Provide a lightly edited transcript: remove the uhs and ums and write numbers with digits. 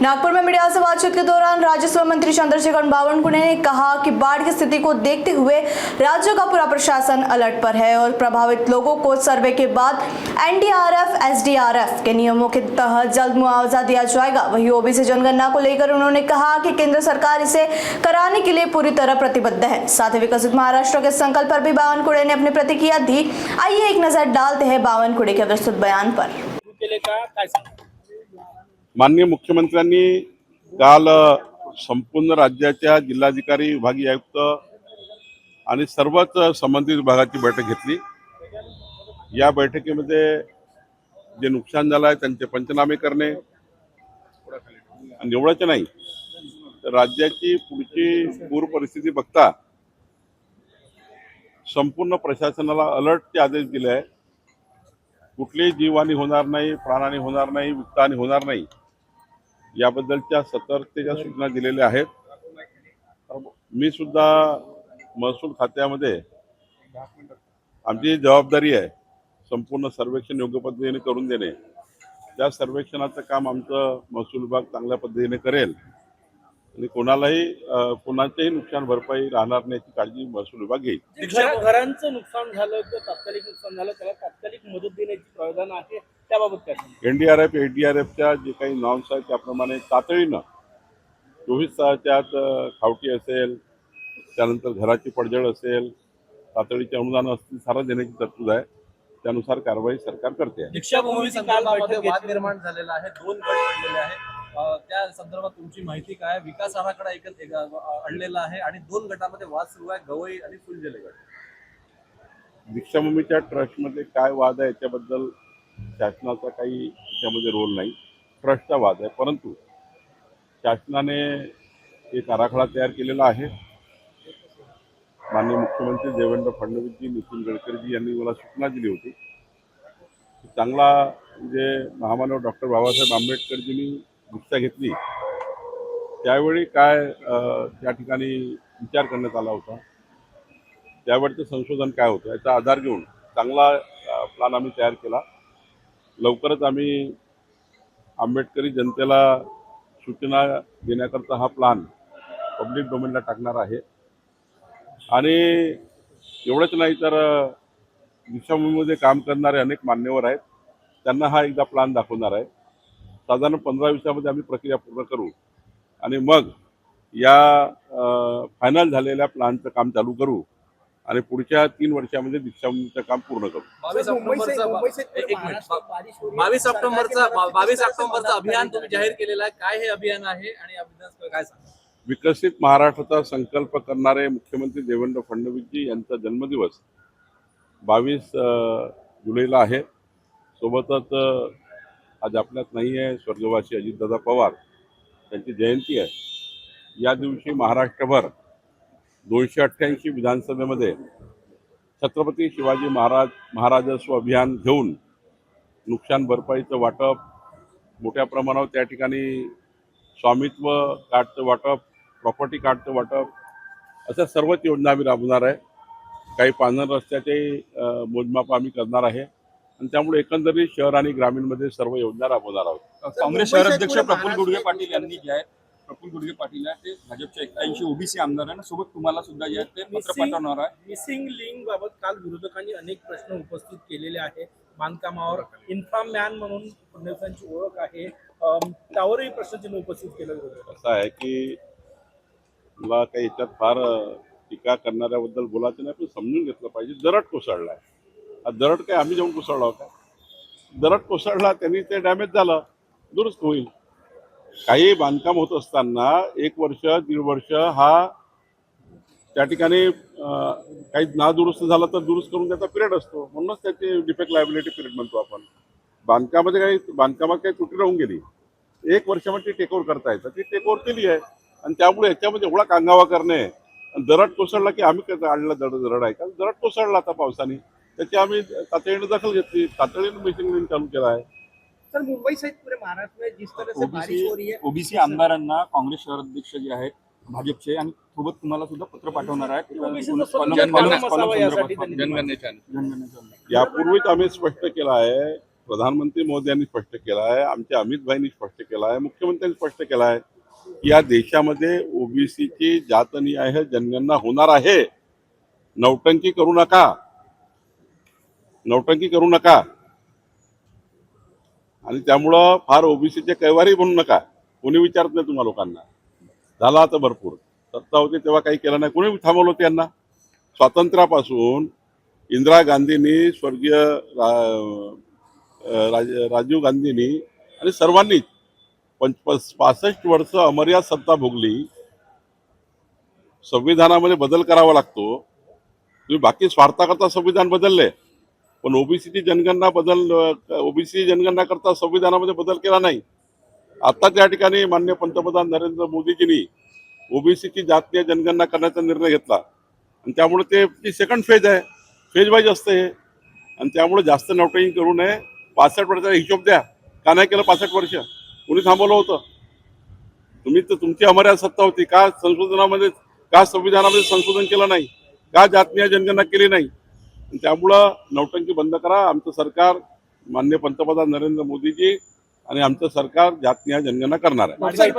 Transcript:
नागपुर में मीडिया से बातचीत के दौरान राजस्व मंत्री चंद्रशेखर बावनकुळे ने कहा कि बाढ़ की स्थिति को देखते हुए राज्य का पूरा प्रशासन अलर्ट पर है और प्रभावित लोगों को सर्वे के बाद एनडीआरएफ एसडीआरएफ के नियमों के तहत जल्द मुआवजा दिया जाएगा। वहीं ओबीसी जनगणना को लेकर उन्होंने कहा कि केंद्र सरकार इसे कराने के लिए पूरी तरह प्रतिबद्ध है। साथ ही विकसित महाराष्ट्र के संकल्प पर भी बावनकुळे ने अपनी प्रतिक्रिया दी। आइए एक नजर डालते हैं बावनकुळे के विस्तृत बयान पर। माननीय मुख्यमंत्र्यांनी काल संपूर्ण राज्याच्या जिल्हाधिकारी, विभागीय आयुक्त आणि सर्वच संबंधित विभागाची बैठक घेतली। या बैठकीमध्ये जे नुकसान झालं आहे त्यांचे पंचनामे करणे आणि एवढंच नाही तर राज्याची पुढची पूर परिस्थिती बघता संपूर्ण प्रशासनाला अलर्टचे आदेश दिले आहे। कुठलीही जीवहानी होणार नाही, प्राणहानी होणार नाही, वित्तहानी होणार नाही याबद्दलच्या सतर्कतेच्या सूचना दिलेल्या आहेत। मी सुद्धा महसूल खात्यामध्ये आमची जबाबदारी आहे संपूर्ण सर्वेक्षण योग्य पद्धतीने करून देणे। त्या सर्वेक्षणाचं काम आमचं महसूल विभाग चांगल्या पद्धतीने करेल आणि कोणाचेही नुकसान भरपाई राहणार नाही याची काळजी महसूल विभाग घेईल। घरांचं नुकसान झालं किंवा तात्कालिक नुकसान झालं त्याला तात्कालिक मदत देण्याची प्रावधान आहे, त्याबाबत काय? एनडीआरएफ एसडीआरएफच्या जे काही नॉर्म्स आहेत त्याप्रमाणे तातडीनं 24 तासाच्या आत खावटी असेल, त्यानंतर घराची पडझड असेल, तातडीचे अनुदान असतील, सारा देण्याची तरतूद आहे। त्यानुसार कारवाई सरकार करते आहे। दीक्षाभूमीची काल बैठक वाद निर्माण झालेला आहे, 2 गट पडलेले आहे। त्या संदर्भात तुमची माहिती काय? विकास आराखडा आणलेला आहे आणि 2 गटामध्ये वाद सुरू आहे, गवई आणि फुलझेले गट। दीक्षाभूमीच्या ट्रस्टमध्ये काय वाद आहे याच्याबद्दल शासनाचा काही त्यामध्ये रोल नाही, ट्रस्टचा वाद आहे। परंतु शासनाने एक आराखडा तयार केलेला आहे। माननीय मुख्यमंत्री देवेंद्र फडणवीसजी, नितीन गडकरीजी यांनी मला सूचना दिली होती। चांगला म्हणजे महामानव डॉक्टर बाबासाहेब आंबेडकरजींनी दीक्षा घेतली त्यावेळी काय त्या ठिकाणी विचार करण्यात आला होता, त्यावेळचं संशोधन काय होतं याचा आधार घेऊन चांगला प्लॅन आम्ही तयार केला। लवकरच आम्ही आंबेडकरी जनतेला सूचना देण्याकरता हा प्लॅन पब्लिक डोमेनला टाकणार आहे। आणि एवढंच नाही तर दीक्षाभूमीमध्ये काम करणारे अनेक मान्यवर आहेत, त्यांना हा एकदा प्लॅन दाखवणार आहे। साधारण 15 दिवसामध्ये आम्ही प्रक्रिया पूर्ण करू आणि मग या फायनल झालेल्या प्लॅनचं काम चालू करू आणि पुढच्या 3 वर्षामध्ये दीक्षाभूमीचं काम पूर्ण करू। 22 ऑक्टोबरचा अभियान तुम्ही जाहीर केलेला आहे, काय हे अभियान आहे आणि अभियान काय सांगा? विकसित महाराष्ट्राचा संकल्प करणारे मुख्यमंत्री देवेंद्र फडणवीसजी यांचा जन्मदिवस 22 जुलैला आहे। सोबतच आज आपल्यात नाही आहे स्वर्गवासी अजितदादा पवार, त्यांची जयंती आहे। या दिवशी महाराष्ट्रभर 288 विधानसभेमध्ये छत्रपती शिवाजी महाराजस्व अभियान घेऊन नुकसान भरपाईचं वाटप, मोठ्या प्रमाणावर त्या ठिकाणी स्वामित्व कार्डचं वाटप, प्रॉपर्टी कार्डचं वाटप, अशा सर्वच योजना आम्ही राबवणार आहे। काही पांढर रस्त्याचे मोजमाप आम्ही करणार आहे आणि त्यामुळे एकंदरीत शहर आणि ग्रामीणमध्ये सर्व योजना राबवणार आहोत। काँग्रेस शहर अध्यक्ष प्रफुल्ल गुडगे पाटील यांनी जे आहे, प्रफुल्ल गुडगे पाटील आहे ते भाजपच्या 81 ओबीसी आमदार आहे, सोबत तुम्हाला सुद्धा जे आहे ते पत्र पाठवणार आहे। मिसिंग लिंक बाबत काल विरोधकांनी अनेक प्रश्न उपस्थित केलेले आहेत। बांधकामावर इन्फ्रामॅन म्हणून फडणवीसांची ओळख आहे, त्यावरही प्रश्नचिन्ह उपस्थित केलं जातं। असं आहे की मला काही याच्यात फार टीका करणाऱ्याबद्दल बोलायचं नाही, पण समजून घेतलं पाहिजे। दरड कोसळला आहे, हा दरड काय आम्ही जाऊन कोसळला होता? दरड कोसळला, त्यांनी ते डॅमेज झालं, दुरुस्त होईल। काही बांधकाम होत असताना 1 वर्ष 1.5 वर्ष हा त्या ठिकाणी काही नादुरुस्त झालं तर दुरुस्त करून त्याचा पिरियड असतो, म्हणूनच त्याची डिफेक्ट लायबिलिटी पिरियड म्हणतो आपण। बांधकामात काही त्रुटी राहून गेली, 1 वर्षामध्ये ती टेकओव्हर करता येतं, ती टेकओव्हर केली आहे। आणि त्यामुळे याच्यामध्ये एवढा कांगावा करणे, दरड कोसळला की आम्ही कसं आणलं दरड आहे का? दरड कोसळला आता पावसाने, त्याची आम्ही तातडीने दखल घेतली, तातडीने मिसिंग लिंक चालू केला आहे। सर, मुंबई सहित पूरे महाराष्ट्र में जिस तरह से बारिश हो रही है, ओबीसी आमदारांना काँग्रेस शहर अध्यक्ष जे आहेत भाजपचे आणि सोबत तुम्हाला सुद्धा पत्र पाठवणार आहे। यापूर्वीच आम्ही स्पष्ट केलं आहे प्रधानमंत्री मोदयांनी स्पष्ट केला आहे, आमच्या अमित भाईंनी स्पष्ट केला आहे, मुख्यमंत्र्यांनी स्पष्ट केला आहे की या देशामध्ये ओबीसीची जातनिहाय जनगणना होणार आहे. नौटंकी करू नका, नौटंकी करू नका. आणि त्यामुळं फार ओबीसीचे कैवारी बनू नका. कोणी विचारत नाही तुम्हा लोकांना. झाला आता भरपूर. सत्ता होती तेव्हा काही केलं नाही. कोणी थांबवलं होतं यांना? स्वातंत्र्यापासून इंदिरा गांधींनी, स्वर्गीय राजीव गांधींनी आणि सर्वांनीच 65 वर्ष अमर्याद सत्ता भोगली. संविधानामध्ये बदल करावा लागतो. तुम्ही बाकी स्वार्थाकरता संविधान बदलले, पण ओबीसीची जनगणना करता संविधानामध्ये बदल केला नाही. आता त्या ठिकाणी माननीय पंतप्रधान नरेंद्र मोदीजींनी ओबीसीची जातीय जनगणना करण्याचा निर्णय घेतला आणि त्यामुळे ते सेकंड फेज आहे. फेज वाईज असतं हे. आणि त्यामुळे जास्त नौटंकी करू नये. 65 वर्षाचा हिशोब द्या. का नाही केलं 65 वर्ष? कोणी थांबवलं होतं? तुम्ही तर तुमची अमर्याद सत्ता होती. का संविधानामध्ये संशोधन केलं नाही? का जातीय जनगणना केली नाही? त्यामुळं नौटंकी बंद करा. आमचं सरकार, माननीय पंतप्रधान नरेंद्र मोदीजी आणि आमचं सरकार जातीय जनगणना करणार आहे. सर,